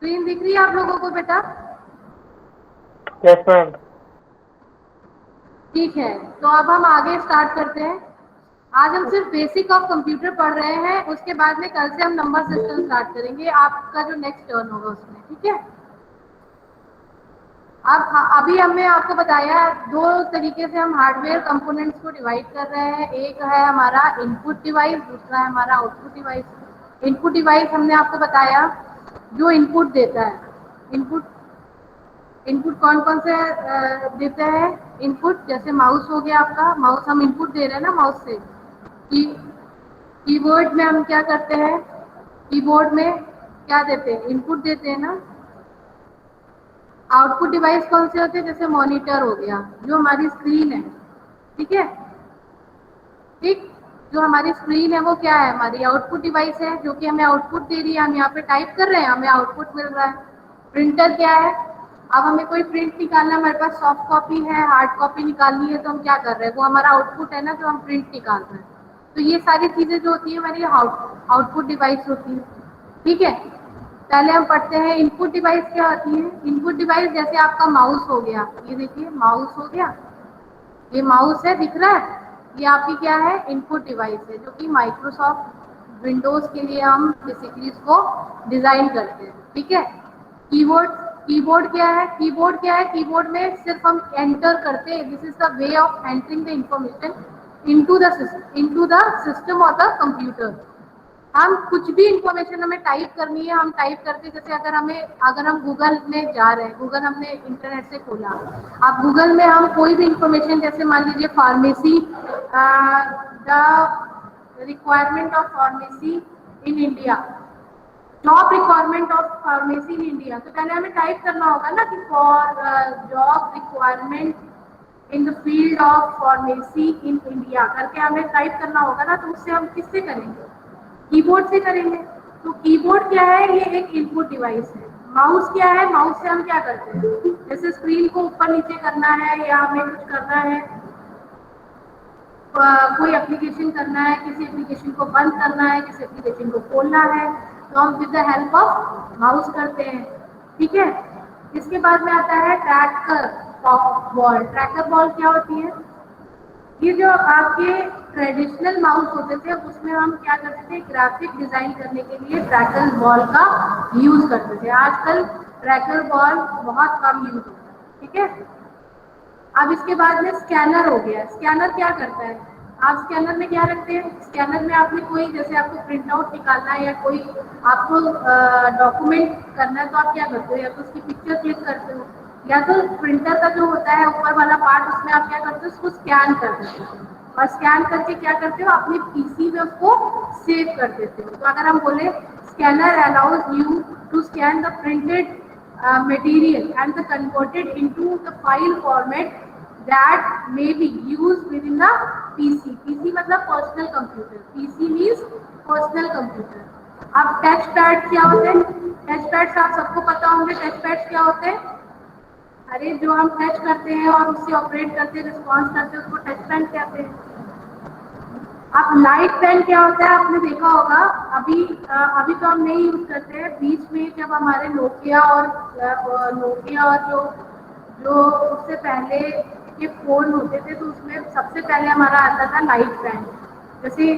Screen दिख रही है आप लोगों को बेटा? Yes ma'am. ठीक है, तो अब हम आगे स्टार्ट करते हैं। आज हम सिर्फ बेसिक ऑफ कंप्यूटर पढ़ रहे हैं, उसके बाद में कल से हम नंबर सिस्टम स्टार्ट करेंगे, आपका जो नेक्स्ट टर्न होगा उसमें। ठीक है, अब अभी हमने आपको बताया दो तरीके से हम हार्डवेयर कंपोनेंट्स को डिवाइड कर रहे हैं। एक है हमारा इनपुट डिवाइस, दूसरा है हमारा आउटपुट डिवाइस। इनपुट डिवाइस हमने आपको बताया जो इनपुट देता है। इनपुट इनपुट कौन कौन से देते हैं इनपुट? जैसे माउस हो गया आपका, माउस हम इनपुट दे रहे हैं ना माउस से। की कीबोर्ड में हम क्या करते हैं? कीबोर्ड में क्या देते हैं? इनपुट देते हैं ना। आउटपुट डिवाइस कौन से होते हैं? जैसे मॉनिटर हो गया, जो हमारी स्क्रीन है। ठीक है, ठीक, जो हमारी स्क्रीन है वो क्या है? हमारी आउटपुट डिवाइस है, जो कि हमें आउटपुट दे रही है। हम यहाँ पे टाइप कर रहे हैं, हमें आउटपुट मिल रहा है। प्रिंटर क्या है? अब हमें कोई प्रिंट निकालना है, हमारे पास सॉफ्ट कॉपी है, हार्ड कॉपी निकालनी है, तो हम क्या कर रहे हैं? वो हमारा आउटपुट है ना, जो हम प्रिंट निकाल रहे हैं। तो ये सारी चीजें जो होती है हमारी आउटपुट डिवाइस होती है। ठीक है, पहले हम पढ़ते हैं इनपुट डिवाइस क्या होती है। इनपुट डिवाइस जैसे आपका माउस हो गया, ये देखिए माउस हो गया, ये माउस है, दिख रहा है? ये आपकी क्या है? इनपुट डिवाइस है, जो कि माइक्रोसॉफ्ट विंडोज के लिए हम बेसिकली इसको डिजाइन करते हैं। ठीक है, कीबोर्ड, कीबोर्ड क्या है? कीबोर्ड क्या है? कीबोर्ड में सिर्फ हम एंटर करते हैं। This is the way of entering the information into the system of the computer. हम कुछ भी इंफॉर्मेशन हमें टाइप करनी है, हम टाइप करके, जैसे अगर हम गूगल में जा रहे हैं, गूगल हमने इंटरनेट से खोला, अब गूगल में हम कोई भी इंफॉर्मेशन, जैसे मान लीजिए pharmacy, the requirement of pharmacy in India, job requirement of pharmacy in India, तो पहले हमें टाइप करना होगा ना कि for job requirement in the field of pharmacy in India करके हमें टाइप करना होगा ना। तो उससे हम किससे करेंगे? कीबोर्ड से करेंगे। तो कीबोर्ड क्या है? ये एक इनपुट डिवाइस है। माउस क्या है? माउस से हम क्या करते हैं? जैसे स्क्रीन को ऊपर नीचे करना है या हमें कुछ करना है, कोई एप्लीकेशन करना है, किसी एप्लीकेशन को बंद करना है, किसी एप्लीकेशन को खोलना है, तो हम with the help of mouse करते हैं। ठीक है, इसके बाद में आता है ट्रैकर बॉल। ट्रैकर बॉल क्या होती है? ये जो आपके ट्रेडिशनल माउस होते थे, उसमें हम क्या करते थे? ग्राफिक डिजाइन करने के लिए ट्रैकर बॉल का यूज करते थे। आजकल ट्रैकर बॉल बहुत कम यूज होता है। ठीक है, अब इसके बाद में स्कैनर हो गया। स्कैनर क्या करता है? आप स्कैनर में क्या रखते हैं? स्कैनर में आपने कोई, जैसे आपको प्रिंट आउट निकालना है या कोई आपको डॉक्यूमेंट करना है, तो आप क्या करते हो? या तो उसकी पिक्चर क्लिक करते हो, या तो प्रिंटर का जो होता है ऊपर वाला पार्ट, उसमें आप क्या करते हो? उसको स्कैन कर देते हो, और स्कैन करके क्या करते हो? अपने पीसी में उसको सेव कर देते हो। तो अगर हम बोले scanner allows you to scan the printed material and the converted into the file format that may be used within the PC. PC मतलब personal computer. PC means personal computer. अब टच पैड क्या होते हैं? Touch pads आप सबको पता होंगे। Touch pads क्या होते हैं? अरे जो हम टच करते हैं और उससे ऑपरेट करते हैं, रिस्पॉन्स करते हैं, उसको टच पैड कहते हैं। अब लाइट पेन क्या होता है? आपने देखा होगा, अभी तो हम नहीं यूज करते हैं। बीच में जब हमारे नोकिया और जो जो उससे पहले के फोन होते थे, तो उसमें सबसे पहले हमारा आता था लाइट पेन। जैसे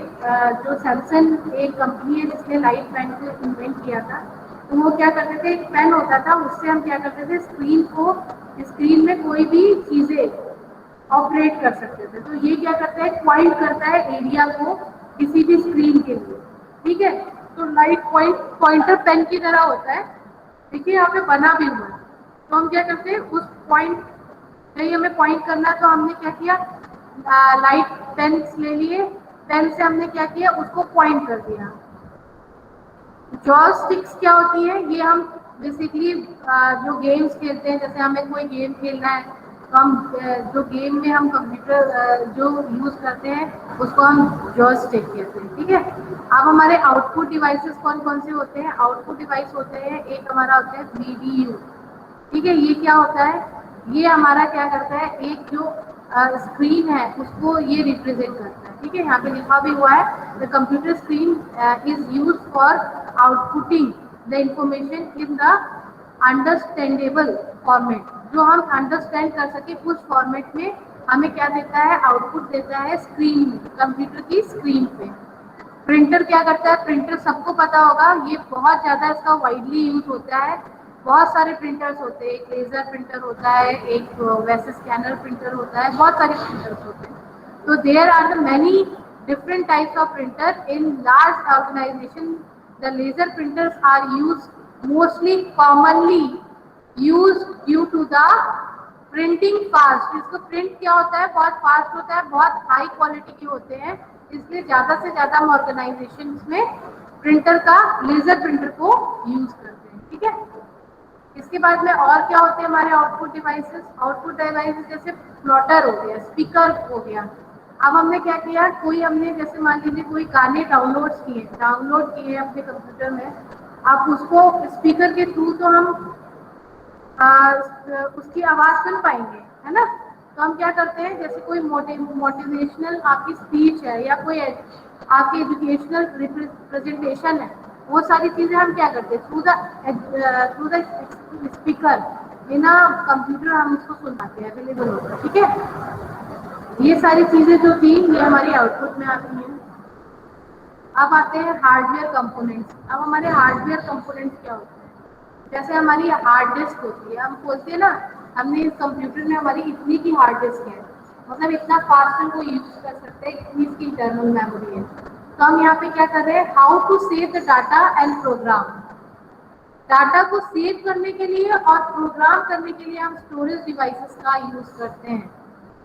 जो सैमसंग एक कंपनी है जिसने लाइट पेन को इन्वेंट किया था, तो वो क्या करते थे? एक पेन होता था, उससे हम क्या करते थे? स्क्रीन में कोई भी चीजें ऑपरेट कर सकते थे। तो ये क्या करता है? पॉइंट करता है एरिया को किसी भी स्क्रीन के लिए। ठीक है, तो लाइट पॉइंटर पेन की तरह होता है। देखिए यहाँ पे बना भी हुआ है। तो हम क्या करते हैं? उस पॉइंट, नहीं हमें पॉइंट करना, तो हमने क्या किया? लाइट पेन ले लिए, पेन से हमने क्या किया? उसको पॉइंट कर दिया। जॉयस्टिक्स क्या होती है? ये हम बेसिकली जो गेम्स खेलते हैं, जैसे हमें कोई गेम खेलना है, तो हम जो गेम में हम कंप्यूटर जो यूज करते हैं उसको हम जॉयस्टिक कहते हैं। ठीक है, अब हमारे आउटपुट डिवाइसेस कौन कौन से होते हैं? आउटपुट डिवाइस होते हैं, एक हमारा होता है VDU। ठीक है, ये क्या होता है? ये हमारा क्या करता है? एक जो स्क्रीन है उसको ये रिप्रेजेंट करता है। ठीक है, यहाँ पे लिखा भी हुआ है the computer screen is use for outputting the information in the understandable format, जो हम अंडरस्टैंड कर सके उस फॉर्मेट में हमें क्या देता है, आउटपुट देता है स्क्रीन, कंप्यूटर की स्क्रीन पे। प्रिंटर क्या करता है, प्रिंटर सबको पता होगा, ये बहुत ज़्यादा इसका वाइडली यूज होता है। बहुत सारे प्रिंटर्स होते हैं, एक लेज़र प्रिंटर होता है, एक वैसे स्कैनर प्रिंटर होता है, बहुत सारे प्रिंटर्स होते हैं। तो there are many different types of printer in large organization. The laser printers are used mostly commonly used due to the printing fast. इसको प्रिंट क्या होता है, बहुत फास्ट होता है, बहुत हाई क्वालिटी के होते हैं, इसलिए ज्यादा से ज्यादा हम ऑर्गेनाइजेशन में प्रिंटर का, लेजर प्रिंटर को यूज करते हैं। ठीक है, इसके बाद में और क्या होते हैं हमारे आउटपुट डिवाइसेस। आउटपुट डिवाइसेस जैसे प्लॉटर हो गया, स्पीकर हो गया। अब हमने क्या किया, कोई हमने जैसे मान लीजिए कोई गाने डाउनलोड किए अपने कंप्यूटर में, आप उसको स्पीकर के थ्रू तो हम उसकी आवाज़ सुन पाएंगे, है ना। तो हम क्या करते हैं, जैसे कोई मोटिवेशनल आपकी स्पीच है या कोई आपकी एजुकेशनल प्रेजेंटेशन है, वो सारी चीज़ें हम क्या करते हैं, थ्रू द स्पीकर बिना कंप्यूटर हम उसको सुन पाते हैं, अवेलेबल होता है। ठीक है, ये सारी चीज़ें जो थी ये हमारी आउटपुट में आती हैं। अब आते हैं हार्डवेयर कंपोनेंट्स। अब हमारे हार्डवेयर कंपोनेंट्स क्या होते हैं, जैसे हमारी हार्ड डिस्क होती है, हम बोलते हैं ना हमने इस कंप्यूटर में हमारी इतनी की हार्ड डिस्क है, मतलब इतना फास्ट हम वो यूज कर सकते हैं, इतनी इसकी इंटरनल मेमोरी है। तो हम यहाँ पे क्या कर रहे हैं, how to save the data and program. Data को सेव करने के लिए और प्रोग्राम करने के लिए हम स्टोरेज डिवाइसेस का यूज करते हैं।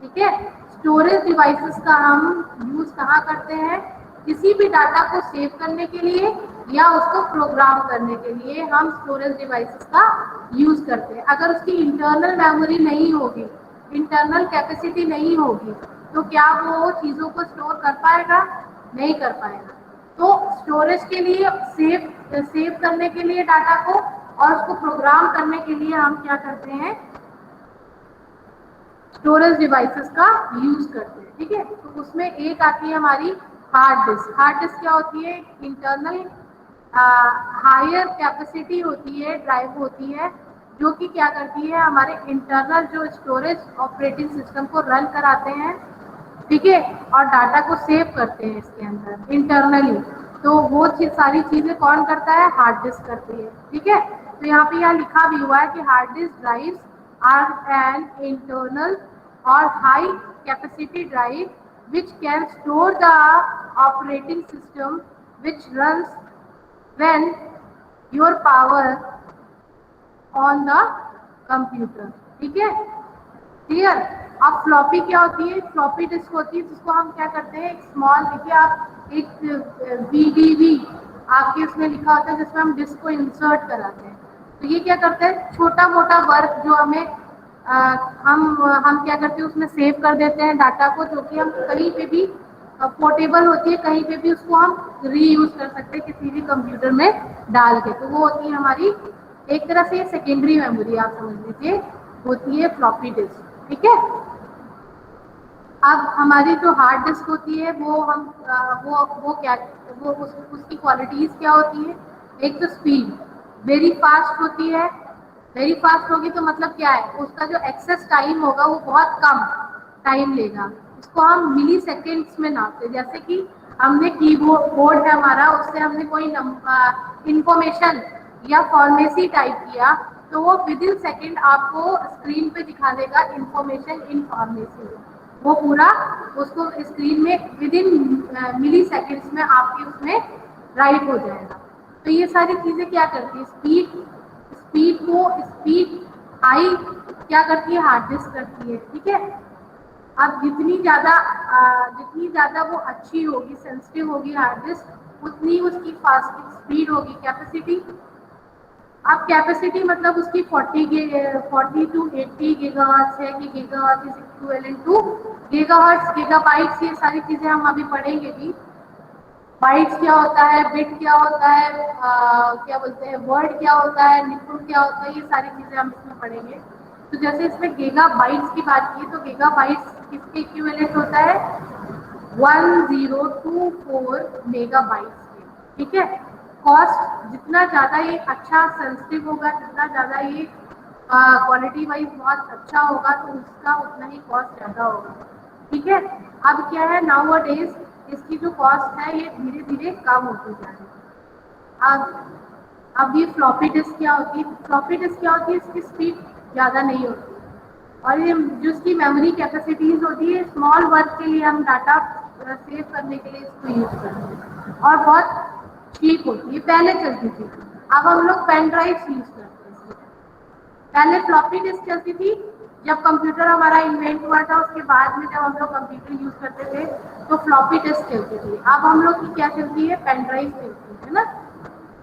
ठीक है, स्टोरेज डिवाइसेस का हम यूज कहाँ करते हैं, किसी भी डाटा को सेव करने के लिए या उसको प्रोग्राम करने के लिए हम स्टोरेज डिवाइसेस का यूज करते हैं। अगर उसकी इंटरनल मेमोरी नहीं होगी, इंटरनल कैपेसिटी नहीं होगी, तो क्या वो चीज़ों को स्टोर कर पाएगा, नहीं कर पाएगा। तो स्टोरेज के लिए, सेव करने के लिए डाटा को और उसको प्रोग्राम करने के लिए हम क्या करते हैं, स्टोरेज डिवाइसेस का यूज करते हैं। ठीक है, तो उसमें एक आती है हमारी हार्ड डिस्क। हार्ड डिस्क क्या होती है, इंटरनल हायर कैपेसिटी होती है, ड्राइव होती है, जो कि क्या करती है, हमारे इंटरनल जो स्टोरेज ऑपरेटिंग सिस्टम को रन कराते हैं। ठीक है, और डाटा को सेव करते हैं इसके अंदर इंटरनली। तो वो सारी चीजें कौन करता है, हार्ड डिस्क करती है। ठीक है, तो यहाँ पे यहाँ लिखा भी हुआ है कि hard disk drives are an internal और high capacity drive which can store the operating system which runs when your power on the computer। ठीक है, क्लियर। अब फ्लॉपी क्या होती है, फ्लॉपी डिस्क होती है जिसको हम क्या करते हैं, एक स्मॉल, देखिए आप एक VDV आपके उसमें लिखा होता है जिसमें हम डिस्क को इंसर्ट कराते हैं। तो ये क्या करता है, छोटा मोटा वर्क जो हमें हम क्या करते हैं, उसमें सेव कर देते हैं डाटा को, जो कि हम कहीं पे भी पोर्टेबल होती है, कहीं पे भी उसको हम रीयूज कर सकते हैं किसी भी कंप्यूटर में डाल के। तो वो होती है हमारी एक तरह से सेकेंडरी मेमोरी, आप समझ लीजिए, होती है फ्लॉपी डिस्क। ठीक है, अब हमारी जो हार्ड डिस्क होती है वो हम वो क्या, वो उसकी क्वालिटीज क्या होती है, एक तो स्पीड वेरी फास्ट होती है। वेरी फास्ट होगी तो मतलब क्या है, उसका जो एक्सेस टाइम होगा वो बहुत कम टाइम लेगा। इसको हम मिली सेकेंड्स में नापते हैं। जैसे कि हमने कीबोर्ड है हमारा, उससे हमने कोई इंफॉर्मेशन या फॉर्मेसी टाइप किया, तो वो विद इन सेकेंड आपको स्क्रीन पे दिखा देगा इंफॉर्मेशन इन फॉर्मेसी। वो पूरा उसको स्क्रीन में विद इन मिली सेकेंड्स में आपके उसमें राइट हो जाएगा। तो ये सारी चीज़ें क्या करती है, स्पीड हाई क्या करती है, हार्ड डिस्क करती है। ठीक है, अब जितनी ज़्यादा वो अच्छी होगी, सेंसिटिव होगी हार्ड डिस्क, उतनी उसकी फास्ट स्पीड होगी। कैपेसिटी, अब कैपेसिटी मतलब उसकी 40 to 80 गीगाहर्ट्ज है कि gigahertz is equivalent to gigahertz, gigabytes, ये सारी चीज़ें हम अभी पढ़ेंगे भी। बाइट्स क्या होता है, बिट क्या होता है, क्या बोलते हैं, वर्ड क्या होता है, निपुण क्या होता है, ये सारी चीज़ें हम इसमें पढ़ेंगे। तो जैसे इसमें गीगाबाइट्स की बात की तो गीगाबाइट्स किसके इक्विवेलेंट होता है, 1024 मेगाबाइट्स के। ठीक है, कॉस्ट जितना ज़्यादा ये अच्छा सेंसिटिव होगा, जितना ज़्यादा ये क्वालिटी वाइज बहुत अच्छा होगा, तो उसका उतना ही कॉस्ट ज़्यादा होगा। ठीक है, अब क्या है, नाउ अ डेज इसकी जो कॉस्ट है ये धीरे धीरे कम होती जा रही है। अब ये फ्लॉपी डिस्क क्या होती है? फ्लॉपी डिस्क क्या होती है? इसकी स्पीड ज़्यादा नहीं होती, और ये जो इसकी मेमोरी कैपेसिटीज होती है, स्मॉल वर्क के लिए हम डाटा सेव करने के लिए इसको यूज करते हैं, और बहुत चीप होती है। पहले चलती थी, अब हम लोग पेन ड्राइव यूज करते हैं। पहले फ्लॉपी डिस्क चलती थी, जब कंप्यूटर हमारा इन्वेंट हुआ था उसके बाद में जब हम लोग कंप्यूटर यूज करते थे तो फ्लॉपी डिस्क चलती थी। अब हम लोग की क्या चलती है? पेन ड्राइव चलती है ना।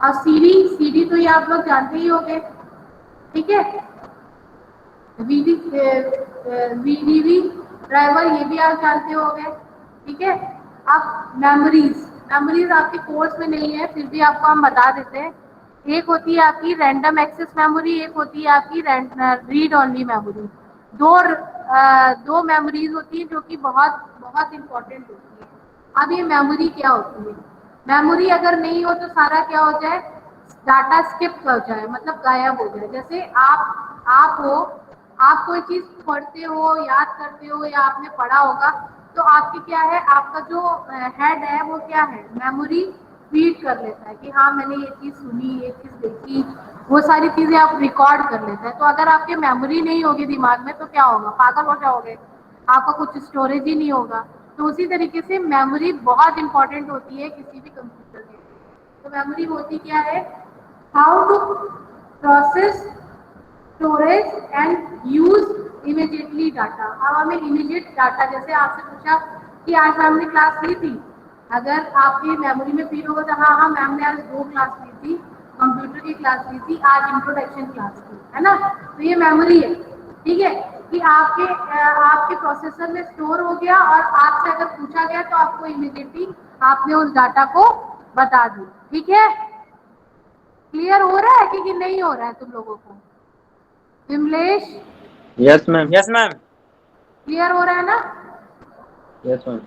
और सीडी, सीडी तो ये आप लोग जानते ही होंगे, ठीक है। वीडीवी ड्राइवर ये भी आप जानते होंगे, ठीक है। अब मेमोरीज, मेमोरीज आपके कोर्स में नहीं है, फिर भी आपको हम बता देते हैं। एक होती है आपकी रैंडम एक्सेस मेमोरी, एक होती है आपकी रीड ओनली मेमोरी। दो मेमोरीज होती है जो कि बहुत बहुत इंपॉर्टेंट होती है। अब ये मेमोरी क्या होती है? मेमोरी अगर नहीं हो तो सारा क्या हो जाए? डाटा स्किप हो जाए, मतलब गायब हो जाए। जैसे आप हो, आप कोई चीज पढ़ते हो, याद करते हो, या आपने पढ़ा होगा, तो आपकी क्या है, आपका जो हेड है वो क्या है? मेमोरी फीड कर लेता है कि हाँ मैंने ये चीज सुनी, ये चीज देखी, वो सारी चीजें आप रिकॉर्ड कर लेते हैं। तो अगर आपकी मेमोरी नहीं होगी दिमाग में तो क्या होगा? पागल हो जाओगे, आपका कुछ स्टोरेज ही नहीं होगा। तो उसी तरीके से मेमोरी बहुत इंपॉर्टेंट होती है किसी भी कंप्यूटर के लिए। तो मेमोरी होती क्या है? How to process, storage and use immediately data. अब हमें इमीडिएट डाटा, जैसे आपसे पूछा कि आज मैम ने क्लास ली थी, अगर आपकी मेमोरी में फीड होगा तो हाँ हाँ मैम ने आज 2 क्लास ली थी, कंप्यूटर की क्लास ली थी, आज इंट्रोडक्शन क्लास की, है ना। तो ये मेमोरी है, ठीक है, कि आपके प्रोसेसर में स्टोर हो गया, और आपसे अगर पूछा गया तो आपको इमीडिएटली आपने उस डाटा को बता दी। ठीक है, क्लियर हो रहा है कि नहीं हो रहा है तुम लोगों को? Vimlesh, yes ma'am. Yes ma'am. Clear हो रहा है ना? Yes ma'am.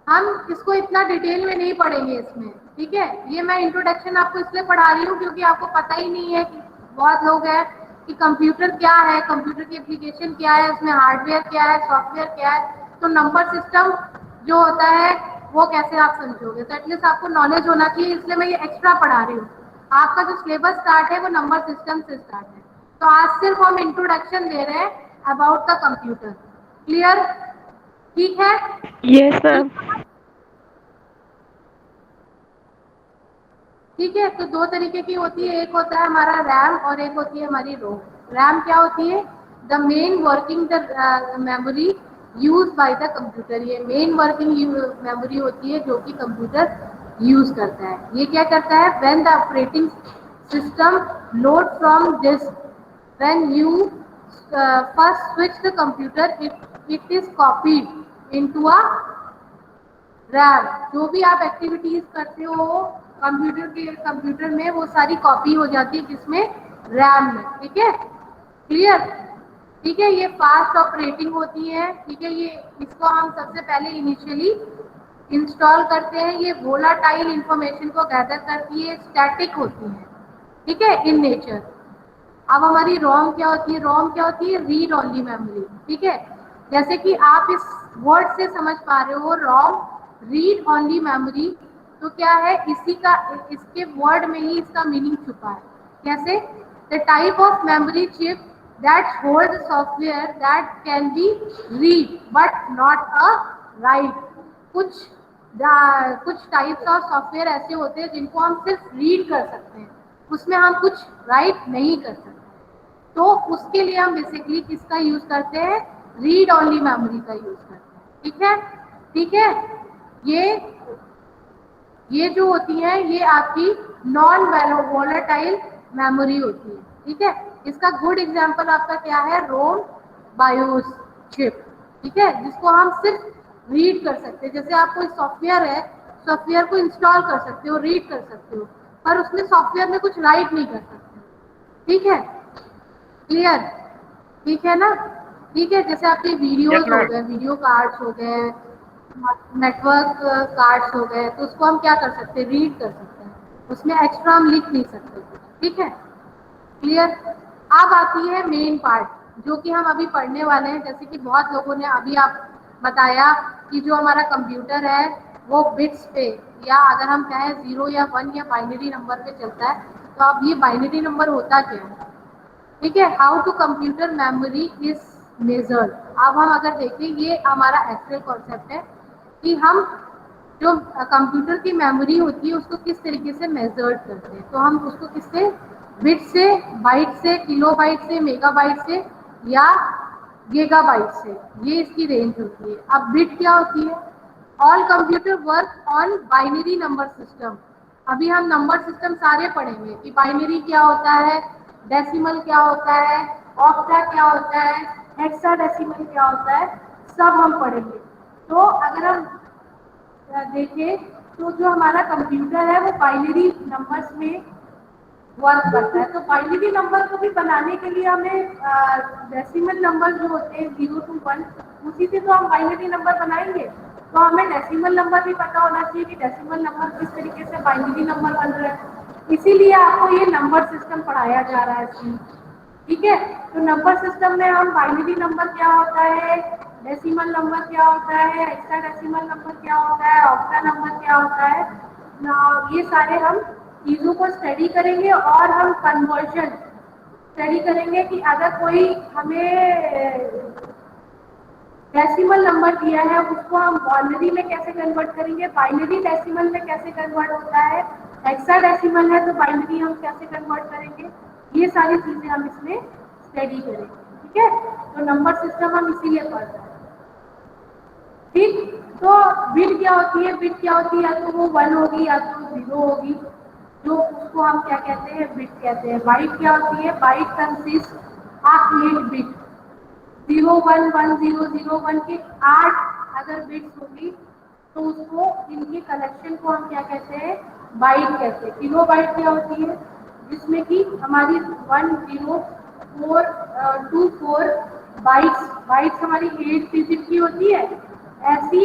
हम इसको इतना डिटेल में नहीं पढ़ेंगे इसमें, ठीक है। ये मैं इंट्रोडक्शन आपको इसलिए पढ़ा रही हूँ क्योंकि आपको पता ही नहीं है, कि बहुत लोग हैं कि कंप्यूटर क्या है, कंप्यूटर की एप्लीकेशन क्या है, उसमें हार्डवेयर क्या है, सॉफ्टवेयर क्या है, तो नंबर सिस्टम जो होता है वो कैसे आप समझोगे। तो एटलीस्ट आपको नॉलेज होना चाहिए, इसलिए मैं ये एक्स्ट्रा पढ़ा रही हूँ। आपका जो सिलेबस स्टार्ट है वो नंबर सिस्टम से स्टार्ट है। तो आज सिर्फ हम इंट्रोडक्शन दे रहे हैं अबाउट द कंप्यूटर। क्लियर? ठीक है। Yes ma'am. ठीक है, तो 2 तरीके की होती है, एक होता है हमारा रैम और एक होती है हमारी रोम। रैम क्या होती है? The main working the memory use by the computer. ये मेन वर्किंग मेमोरी होती है जो कि कंप्यूटर यूज करता है। ये क्या करता है? When the operating system load from disk, when you first switch the computer, it is copied into a RAM. जो भी आप एक्टिविटीज करते हो कंप्यूटर में, वो सारी कॉपी हो जाती है किसमें? रैम में। ठीक है, क्लियर? ठीक है, ये फास्ट ऑपरेटिंग होती है, ठीक है। ये इसको हम सबसे पहले इनिशियली इंस्टॉल करते हैं। ये वोलाटाइल इंफॉर्मेशन को गैदर करती है, स्टैटिक होती है, ठीक है, इन नेचर। अब हमारी रोम क्या होती है? रोम क्या होती है? रीड ओनली मेमोरी, ठीक है। जैसे कि आप इस वर्ड से समझ पा रहे हो, रोम रीड ओनली मेमोरी, तो क्या है इसी का, इसके वर्ड में ही इसका मीनिंग छुपा है। कैसे? The type of memory chip that hold software that can be read but not a right. कुछ टाइप्स ऑफ सॉफ्टवेयर ऐसे होते हैं जिनको हम सिर्फ रीड कर सकते हैं, उसमें हम कुछ राइट नहीं कर सकते। तो उसके लिए हम बेसिकली किसका यूज करते हैं? रीड ओनली मेमोरी का यूज करते हैं। ठीक है, ठीक है। ये जो होती है ये आपकी नॉन वोलेटाइल मेमोरी होती है, ठीक है। इसका गुड एग्जांपल आपका क्या है? रोम बायोस चिप, ठीक है, जिसको हम सिर्फ रीड कर सकते हैं। जैसे आप कोई सॉफ्टवेयर है, सॉफ्टवेयर को इंस्टॉल कर सकते हो, रीड कर सकते हो, पर उसमें सॉफ्टवेयर में कुछ राइट नहीं कर सकते। ठीक है, क्लियर? ठीक है ना? ठीक है, जैसे आपके वीडियोस हो गए, वीडियो कार्ड्स हो गए, नेटवर्क कार्ड्स हो गए, तो उसको हम क्या कर सकते हैं? रीड कर सकते हैं। उसमें एक्स्ट्रा हम लिख नहीं सकते, ठीक है, क्लियर। अब आती है मेन पार्ट जो कि हम अभी पढ़ने वाले हैं। जैसे कि बहुत लोगों ने अभी आप बताया कि जो हमारा कंप्यूटर है वो बिट्स पे, या अगर हम कहें 0 या 1 या बाइनरी नंबर पे चलता है, तो अब ये बाइनरी नंबर होता क्या है, ठीक है। How to computer memory is measured. अब हम अगर देखें, ये हमारा एक्चुअल कॉन्सेप्ट है कि हम जो कंप्यूटर की मेमोरी होती है उसको किस तरीके से मेजर्ड करते हैं। तो हम उसको किससे, बिट से, बाइट से, किलोबाइट से, मेगाबाइट से या गीगाबाइट से, ये इसकी रेंज होती है। अब बिट क्या होती है, all computer work on binary number system. अभी हम नंबर सिस्टम सारे पढ़ेंगे कि बाइनरी क्या होता है, डेसिमल क्या होता है, ऑक्टा क्या होता है, हेक्साडेसिमल क्या होता है, सब हम पढ़ेंगे। तो अगर हम देखें तो जो हमारा कंप्यूटर है वो बाइनरी नंबर्स में वर्क करता है। तो बाइनरी नंबर को भी बनाने के लिए हमें डेसिमल नंबर जो होते हैं 0 to 1, उसी से तो हम बाइनरी नंबर बनाएंगे। तो हमें डेसिमल नंबर भी पता होना चाहिए कि डेसिमल नंबर किस तरीके से बाइनरी नंबर बन रहा है। इसीलिए आपको ये नंबर सिस्टम पढ़ाया जा रहा है इसमें, ठीक है। तो नंबर सिस्टम में हम बाइनरी नंबर क्या होता है, डेसिमल नंबर क्या होता है, हेक्साडेसिमल नंबर क्या होता है, ऑक्टा नंबर क्या होता है, ये सारे हम चीज़ों को स्टडी करेंगे। और हम कन्वर्जन स्टडी करेंगे कि अगर कोई हमें डेसिमल नंबर दिया है उसको हम बाइनरी में कैसे कन्वर्ट करेंगे, बाइनरी डेसिमल में कैसे कन्वर्ट होता है, हेक्साडेसिमल है तो बाइनरी हम कैसे कन्वर्ट करेंगे, ये सारी चीजें हम इसमें स्टडी करेंगे, ठीक है। तो नंबर सिस्टम हम इसीलिए पढ़ रहे हैं, ठीक। तो बिट क्या होती है, बिट क्या होती है, या तो वो 1 होगी या तो 0 होगी, जो उसको हम क्या कहते हैं, बिट कहते हैं। बाइट क्या होती है, बाइट कंसिस्ट ऑफ 8 बिट, 0 1 1 0 0 1 के 8 अगर बिट्स होगी तो उसको, इनके कलेक्शन को हम क्या कहते हैं, बाइट कहते हैं। किलो बाइट क्या होती है, जिसमें कि हमारी 1 0 4 2 4 बाइट्स, बाइट्स हमारी 8 डिजिट की होती है। ऐसी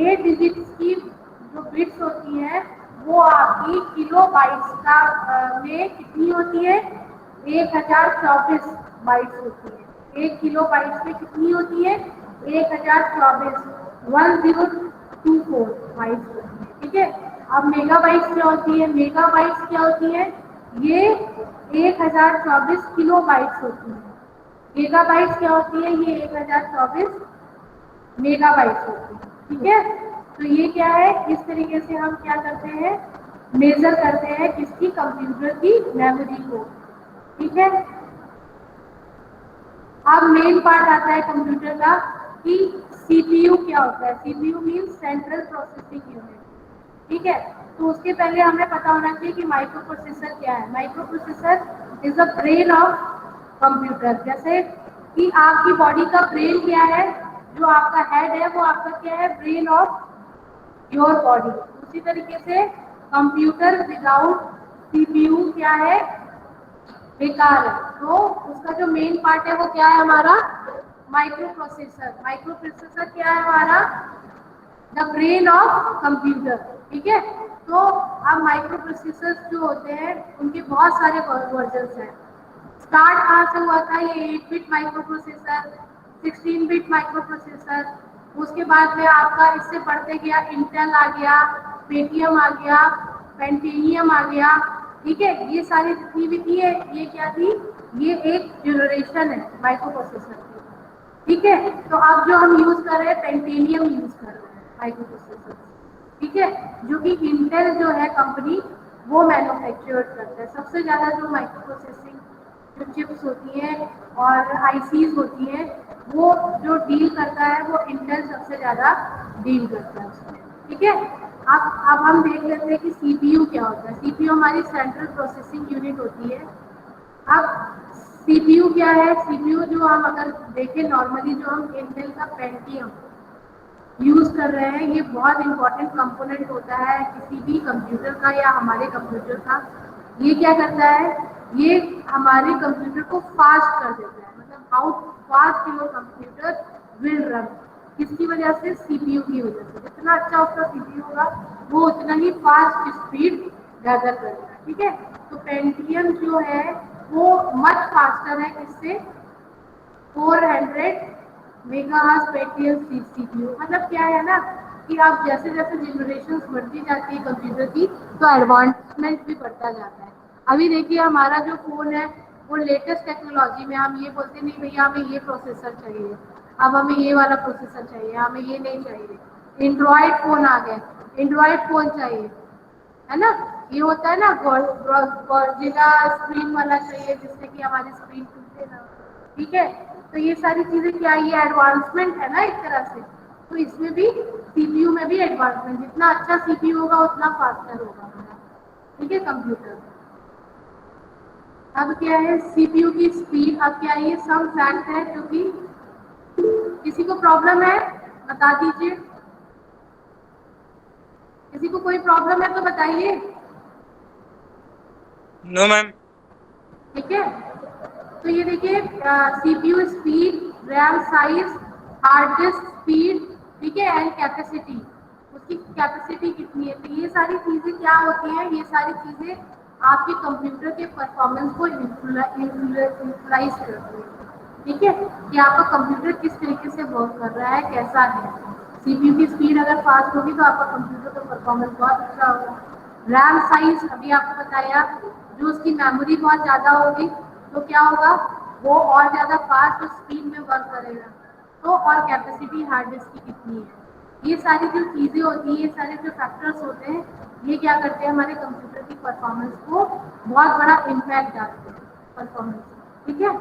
8 डिजिट्स की जो बिट्स होती हैं वो आपकी किलो बाइट्स का में कितनी होती है, 1024 बाइट्स होती है। 1 किलो बाइट्स में कितनी होती है, 1024 1024 बाइट्स होती है, ठीक है। अब मेगाबाइट्स क्या होती है, मेगाबाइट्स क्या होती है, ये 1024 किलो बाइट्स होती है। गीगाबाइट्स क्या होती है, ये 1024 मेगाबाइट्स होती है, ठीक है। तो ये क्या है, इस तरीके से हम क्या करते हैं, मेजर करते हैं किसकी, कंप्यूटर की मेमोरी को, ठीक है। अब मेन पार्ट आता है कंप्यूटर का कि सीपीयू क्या होता है। CPU means central processing unit, ठीक है। तो उसके पहले हमें पता होना चाहिए कि माइक्रो प्रोसेसर क्या है। Micro processor is the brain of computer. जैसे कि आपकी बॉडी का ब्रेन क्या है, जो आपका हेड है वो आपका क्या है, ब्रेन ऑफ योर बॉडी। उसी तरीके से कंप्यूटर विदाउट सीपीयू क्या है, बेकार है। तो उसका जो मेन पार्ट है वो क्या है हमारा, माइक्रो प्रोसेसर। माइक्रो प्रोसेसर क्या है हमारा, द ब्रेन ऑफ कंप्यूटर, ठीक है। तो अब माइक्रो प्रोसेसर जो होते हैं उनके बहुत सारे वर्जन्स हैं। स्टार्ट कहाँ से हुआ था, ये 8 bit micro processor, 16 bit micro processor, उसके बाद में आपका इससे बढ़ते गया, इंटेल आ गया, पेटीएम आ गया, पेंटिनियम आ गया, ठीक है। ये सारी जितनी भी थी ये क्या थी, ये एक जनरेशन है माइक्रो प्रोसेसर की, ठीक है। तो अब जो हम यूज कर रहे हैं पेंटिनियम यूज कर रहे हैं माइक्रो प्रोसेसर, ठीक है, जो कि इंटेल जो है कंपनी वो मैन्युफैक्चर करता है। सबसे ज़्यादा जो माइक्रो प्रोसेसिंग जो चिप्स होती हैं और आईसीज होती हैं वो जो डील करता है वो इंटेल सबसे ज़्यादा डील करता है उसमें, ठीक है। अब हम देख लेते हैं कि सीपीयू क्या होता है। सीपीयू हमारी सेंट्रल प्रोसेसिंग यूनिट होती है। अब सीपीयू क्या है, सीपीयू जो हम अगर देखें नॉर्मली, जो हम इंटेल का पेंटियम यूज कर रहे हैं, ये बहुत इंपॉर्टेंट कंपोनेंट होता है किसी भी कंप्यूटर का या हमारे कंप्यूटर का। ये क्या करता है, ये हमारे कंप्यूटर को फास्ट कर देता है, मतलब how fast your computer will run, किसकी वजह से, सीपीयू की वजह से। जितना अच्छा उसका सीपीयू होगा वो उतना ही फास्ट स्पीड गैदर करेगा, ठीक है। तो पेंटियम जो है वो मच फास्टर है किससे, 400 मेगाहर्ट्ज पेंटियम सीपीयू। मतलब क्या है ना कि आप जैसे जैसे जनरेशन बढ़ती जाती है कंप्यूटर की, तो एडवांसमेंट भी बढ़ता जाता है। अभी देखिए हमारा जो फोन है वो लेटेस्ट टेक्नोलॉजी में, हम ये बोलते नहीं भैया हमें ये प्रोसेसर चाहिए, अब हमें ये वाला प्रोसेसर चाहिए, हमें ये नहीं चाहिए। एंड्रॉयड फोन आ गए, एंड्रॉयड फोन चाहिए, है ना। ये होता है ना गॉर्जिला स्क्रीन वाला चाहिए जिससे कि हमारी स्क्रीन टूटे ना, ठीक है। तो ये सारी चीजें क्या, ये एडवांसमेंट है ना एक तरह से। तो इसमें भी सीपीयू में भी एडवांसमेंट, जितना अच्छा सीपीयू होगा उतना फास्टर होगा हमारा, ठीक है, कंप्यूटर। अब क्या है सीपीयू की स्पीड, अब क्या है ये सम फैक्ट है जो कि किसी को प्रॉब्लम है बता दीजिए, किसी को कोई प्रॉब्लम है तो बताइए। No ma'am. ठीक है, तो ये देखिए CPU speed, RAM size, hard disk speed, ठीक है, एंड कैपेसिटी, उसकी कैपेसिटी कितनी है। तो ये सारी चीजें क्या होती है, ये सारी चीजें आपके कंप्यूटर के परफॉर्मेंस को इन्फ्लुएंस करती है, ठीक है, कि आपका कंप्यूटर किस तरीके से वर्क कर रहा है, कैसा है। सीपीयू की स्पीड अगर फास्ट होगी तो आपका कंप्यूटर का परफॉर्मेंस बहुत अच्छा होगा। रैम साइज अभी आपको बताया, जो उसकी मेमोरी बहुत ज़्यादा होगी तो क्या होगा, वो और ज़्यादा फास्ट और स्पीड में वर्क करेगा। तो और कैपेसिटी हार्ड डिस्क की कितनी है, ये सारी जो चीज़ें होती हैं, ये सारे जो फैक्टर्स होते हैं, ये क्या करते हैं हमारे कंप्यूटर की परफॉर्मेंस को बहुत बड़ा इम्पैक्ट डालते हैं परफॉर्मेंस, ठीक है।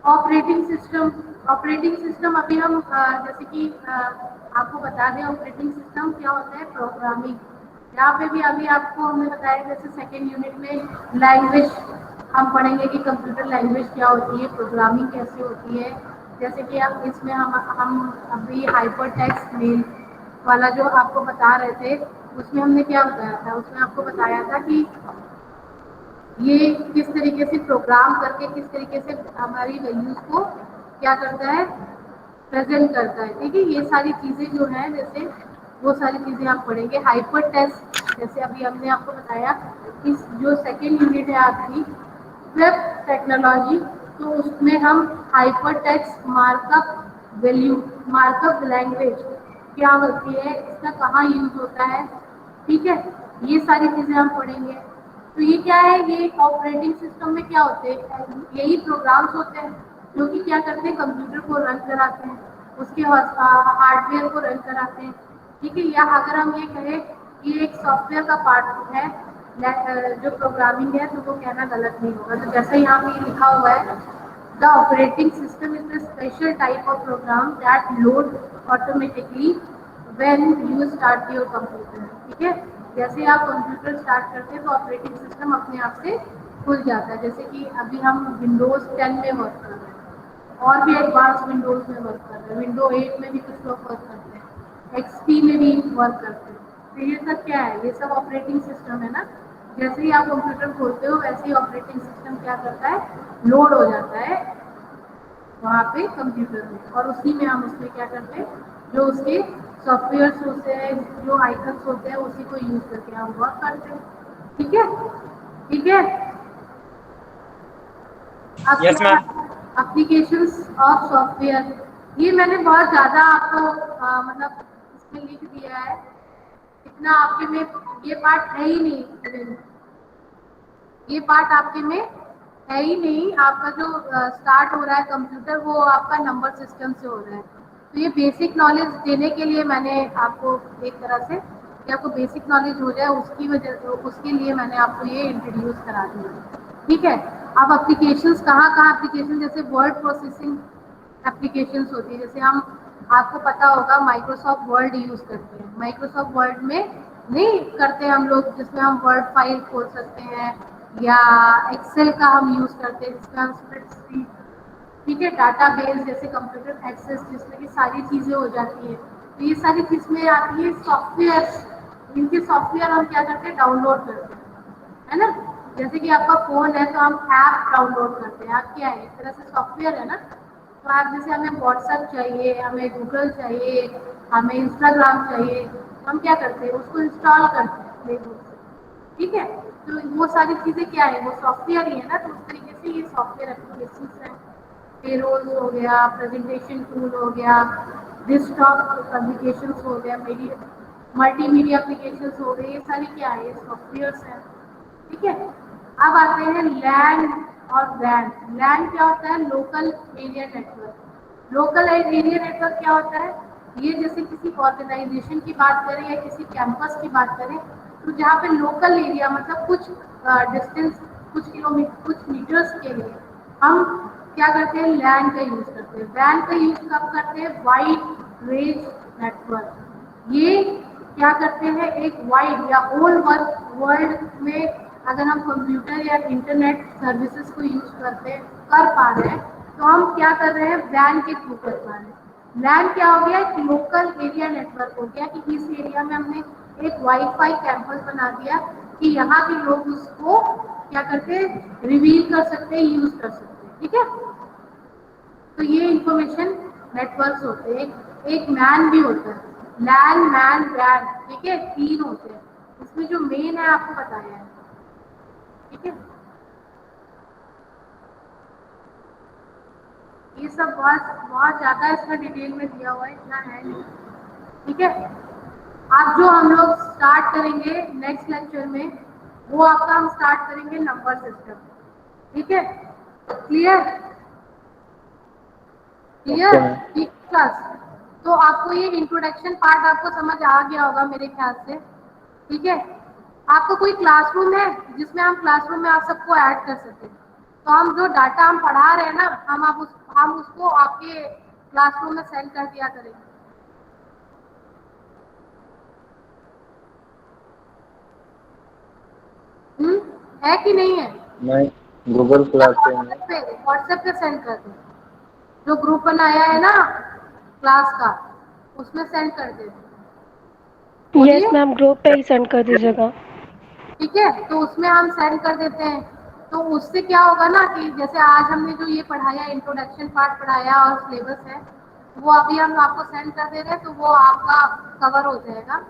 ऑपरेटिंग सिस्टम, ऑपरेटिंग सिस्टम अभी हम जैसे कि आपको बता दें ऑपरेटिंग सिस्टम क्या होता है, प्रोग्रामिंग। यहाँ पे भी अभी आपको हमने बताया जैसे सेकेंड यूनिट में लैंग्वेज हम पढ़ेंगे कि कंप्यूटर लैंग्वेज क्या होती है, प्रोग्रामिंग कैसे होती है। जैसे कि अब इसमें हम अभी हाइपर टेक्स्ट मेल वाला जो आपको बता रहे थे, उसमें हमने क्या बताया था, उसमें आपको बताया था कि ये किस तरीके से प्रोग्राम करके किस तरीके से हमारी वैल्यूज को क्या करता है, प्रेजेंट करता है, ठीक है। ये सारी चीज़ें जो है जैसे वो सारी चीज़ें आप पढ़ेंगे। हाइपर टेक्स्ट जैसे अभी हमने आपको बताया कि जो सेकेंड यूनिट है आपकी वेब टेक्नोलॉजी, तो उसमें हम hyper text markup value, markup language क्या होती है, इसका कहाँ यूज होता है, ठीक है, ये सारी चीज़ें हम पढ़ेंगे। तो ये क्या है, ये ऑपरेटिंग सिस्टम में क्या होते हैं, यही प्रोग्राम्स होते हैं जो कि क्या करते हैं, कंप्यूटर को रन कराते हैं, उसके हार्डवेयर को रन कराते हैं, ठीक है। या अगर हम ये कहें कि एक सॉफ्टवेयर का पार्ट है जो प्रोग्रामिंग है, तो वो कहना गलत नहीं होगा। तो जैसे यहाँ पे लिखा हुआ है, the operating system is the special type of program that load automatically when you start your computer, ठीक है। जैसे आप कंप्यूटर स्टार्ट करते हैं तो ऑपरेटिंग सिस्टम अपने आप से खुल जाता है। जैसे कि अभी हम विंडोज 10 में वर्क कर रहे हैं, और भी एडवांस विंडोज में वर्क कर रहे हैं, विंडो 8 में भी कुछ लोग वर्क करते हैं, एक्सपी में भी वर्क करते हैं। तो ये सब क्या है, ये सब ऑपरेटिंग सिस्टम है ना। जैसे ही आप कंप्यूटर खोलते हो वैसे ही ऑपरेटिंग सिस्टम क्या करता है, लोड हो जाता है वहाँ पे कंप्यूटर में, और उसी में हम उसमें क्या करते हैं, जो उसके सॉफ्टवेयर होते हैं, जो आइकन्स होते हैं, उसी को यूज करके हम वर्क करते हैं, ठीक है, ठीक है। अब yes ma'am. Applications of software, ये मैंने बहुत ज़्यादा आपको मतलब इसमें लिख दिया है, इतना आपके में ये पार्ट है ही नहीं, ये पार्ट आपके में है ही नहीं। आपका जो स्टार्ट हो रहा है कंप्यूटर, वो आपका नंबर सिस्टम से हो रहा है। तो ये बेसिक नॉलेज देने के लिए मैंने आपको एक तरह से कि आपको बेसिक नॉलेज हो जाए, उसकी वजह उसके लिए मैंने आपको ये इंट्रोड्यूस करा दिया, ठीक है। अब एप्लीकेशंस कहाँ कहाँ एप्लीकेशन, जैसे वर्ड प्रोसेसिंग एप्लीकेशंस होती है, जैसे हम आपको पता होगा माइक्रोसॉफ्ट वर्ड यूज़ करते हैं। माइक्रोसॉफ्ट वर्ड में नहीं करते हम लोग, जिसमें हम वर्ड फाइल खोल सकते हैं, या एक्सेल का हम यूज़ करते हैं जिसमें हम स्प्रेडशीट, ठीक है, डाटा बेस जैसे कंप्यूटर एक्सेस जिसमें कि सारी चीज़ें हो जाती हैं। तो ये सारी चीज़ें आती है सॉफ्टवेयर, इनके सॉफ्टवेयर हम क्या करते हैं, डाउनलोड करते हैं, है ना। जैसे कि आपका फ़ोन है तो हम ऐप डाउनलोड करते हैं, ऐप क्या है, एक तरह से सॉफ्टवेयर है ना। तो आप जैसे हमें व्हाट्सएप चाहिए, हमें गूगल चाहिए, हमें इंस्टाग्राम चाहिए, हम क्या करते हैं, उसको इंस्टॉल करते हैं प्ले स्टोर से, ठीक है। तो वो सारी चीज़ें क्या है, वो सॉफ्टवेयर ही है ना, तो उस तरीके से ये सॉफ्टवेयर एप्लीकेशन है। पेरोल हो गया, प्रेजेंटेशन टूल हो गया, डिस्कटॉप एप्लीकेशंस हो गया, मीडिया मल्टीमीडिया एप्लीकेशंस हो गए, ये सारी क्या है, ये सॉफ्टवेयर्स हैं। ठीक है। अब आते हैं लैन और वैन। लैन क्या होता है, local area network. Local area network क्या होता है, ये जैसे किसी ऑर्गेनाइजेशन की बात करें या किसी कैंपस की बात करें, तो जहाँ पे लोकल एरिया मतलब कुछ डिस्टेंस, कुछ किलोमीटर, कुछ मीटर्स के लिए हम क्या करते हैं, लैन का यूज करते हैं। वैन का यूज कब करते हैं, वाइड रेंज नेटवर्क। ये क्या करते हैं, एक वाइड या होल वर्ल्ड में अगर हम कंप्यूटर या इंटरनेट सर्विसेज को यूज कर पा रहे हैं, तो हम क्या कर रहे हैं, वैन के थ्रू कर पा रहे हैं। लैन क्या हो गया, एक लोकल एरिया नेटवर्क हो गया कि इस एरिया में हमने एक वाईफाई कैंपस बना दिया कि यहाँ के लोग उसको क्या करते हैं, रिवील कर सकते हैं, यूज कर सकते हैं। ठीक है। तो ये इंफॉर्मेशन नेटवर्क्स होते हैं। एक मैन भी होता है, लैन मैन वैन, ठीक है, तीन होते हैं। इसमें जो मेन है आपको बताया है। ठीक है। ये सब बहुत बहुत ज़्यादा इसमें डिटेल में दिया हुआ है, इतना है नहीं। ठीक है। अब जो हम लोग स्टार्ट करेंगे नेक्स्ट लेक्चर में, वो आपका हम स्टार्ट करेंगे नंबर सिस्टम। ठीक है। Clear clear Okay, ma'am. ठीक क्लास। तो आपको ये इंट्रोडक्शन पार्ट आपको समझ आ गया होगा मेरे ख्याल से। ठीक है। आपको कोई क्लासरूम है जिसमें हम क्लासरूम में आप सबको ऐड कर सकें, तो हम जो डाटा हम पढ़ा रहे हैं ना, हम उसको आपके क्लासरूम में सेंड कर दिया करेंगे। है कि नहीं है? मैं गूगल क्लासरूम में व्हाट्सएप पे सेंड कर दो, जो ग्रुप बनाया है ना क्लास का, उसमें सेंड कर दे। यस मैम, ग्रुप पे ही सेंड कर दीजिएगा। ठीक है। तो उसमें हम सेंड कर देते हैं। तो उससे क्या होगा ना कि जैसे आज हमने जो ये पढ़ाया, इंट्रोडक्शन पार्ट पढ़ाया और सिलेबस है, वो अभी हम आपको सेंड कर दे रहे हैं, तो वो आपका कवर हो जाएगा।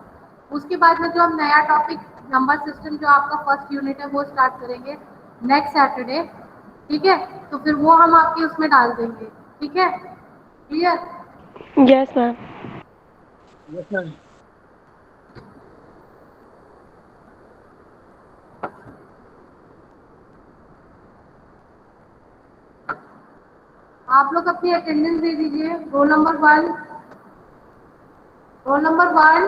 उसके बाद में जो हम नया टॉपिक नंबर सिस्टम जो आपका फर्स्ट यूनिट है वो स्टार्ट करेंगे नेक्स्ट सैटरडे। ठीक है। तो फिर वो हम आपके उसमें डाल देंगे। ठीक है। Clear? Yes ma'am. Yes, ma'am. आप लोग अपनी अटेंडेंस दे दीजिए। Roll number 1, roll number 1,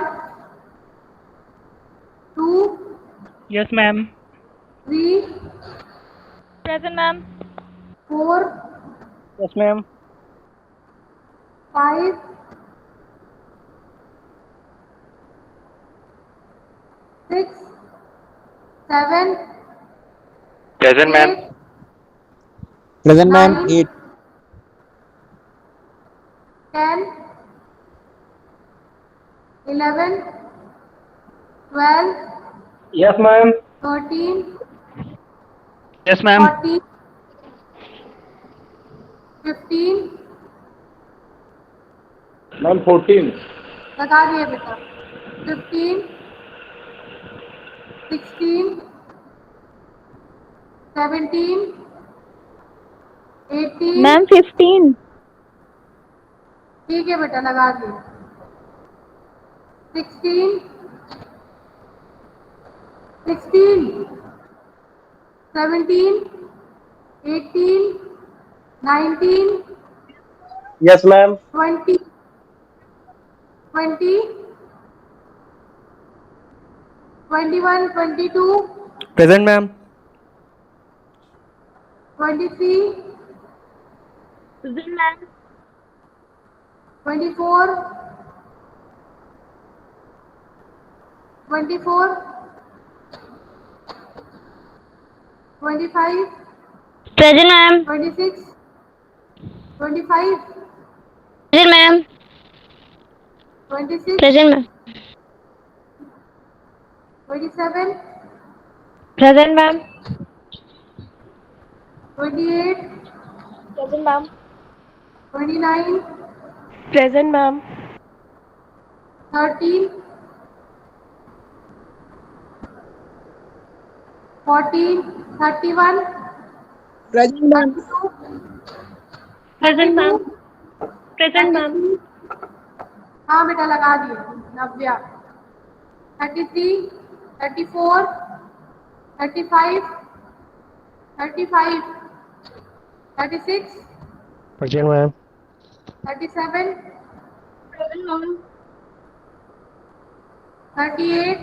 2, Yes, ma'am. 3, Present, ma'am. 4, Yes, ma'am. 5, 6, 7, Present, ma'am. 8, Present, ma'am. 9, 8. 10, 11, 12, Yes, ma'am. 13, Yes, ma'am. 14, 15, Ma'am, 14. लगा दिए बेटा। 15, 16, 17, 18, मैम 15। ठीक है बेटा, लगा दिए। 16, 17, 18, 19, Yes, ma'am. 20, 20, 21, 22, Present, ma'am. 23, Present ma'am. 24, 24, 25, present ma'am. 26, 25, present ma'am. 26, present ma'am. 27, present ma'am. 28, present ma'am. 29, present ma'am. 30, 14, 31, Present, ma'am. 32, Present, 32, ma'am. Present, ma'am. 33, हाँ बेटा लगा दिए, नव्या, 33, 34, 35, 35, 36, Present, ma'am. 37, Present, ma'am. 38,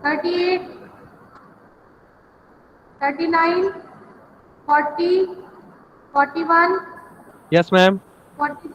38, 39, 40, 41, Yes, ma'am. 40.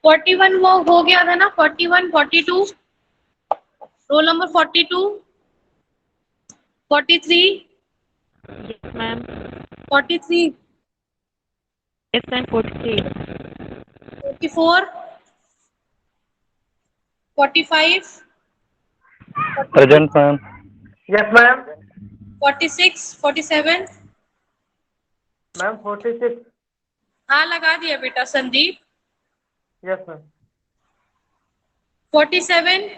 Forty one वो हो गया था ना, 41, 42, roll number 42, 43, Yes, ma'am. 43, Yes, ma'am. 43. 44, 45, Present, ma'am. Yes, ma'am. 46, 47, Ma'am, 46. हाँ लगा दिया बेटा Sandeep, Yes, ma'am. 47,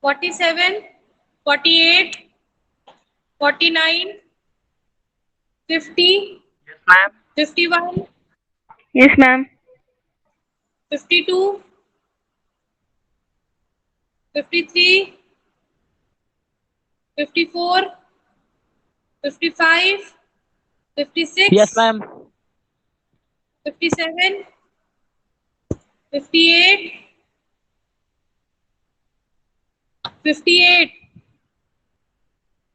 47, 48, 49, 50, Yes, ma'am. 51, Yes, ma'am. 52, 53, 54, 55, 56, 57, 58, 58,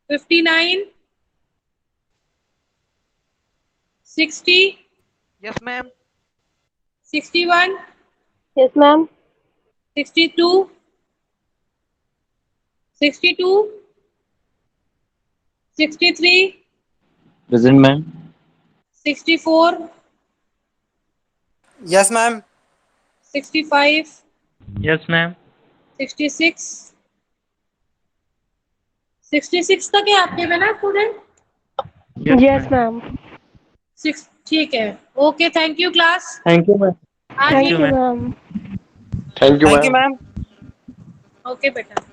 59, 60, Yes, ma'am. 61, Yes, ma'am. 62, 62, 63, Present, ma'am. 64, Yes, ma'am. 65, Yes, ma'am. 66, 66 तक है आपके में ना स्टूडेंट? Yes, ma'am. 6 ठीक है. Okay, thank you class. Thank you, ma'am. Thank आज you, ma'am. Thank you, Thank you, ma'am. ma'am. Okay बेटा.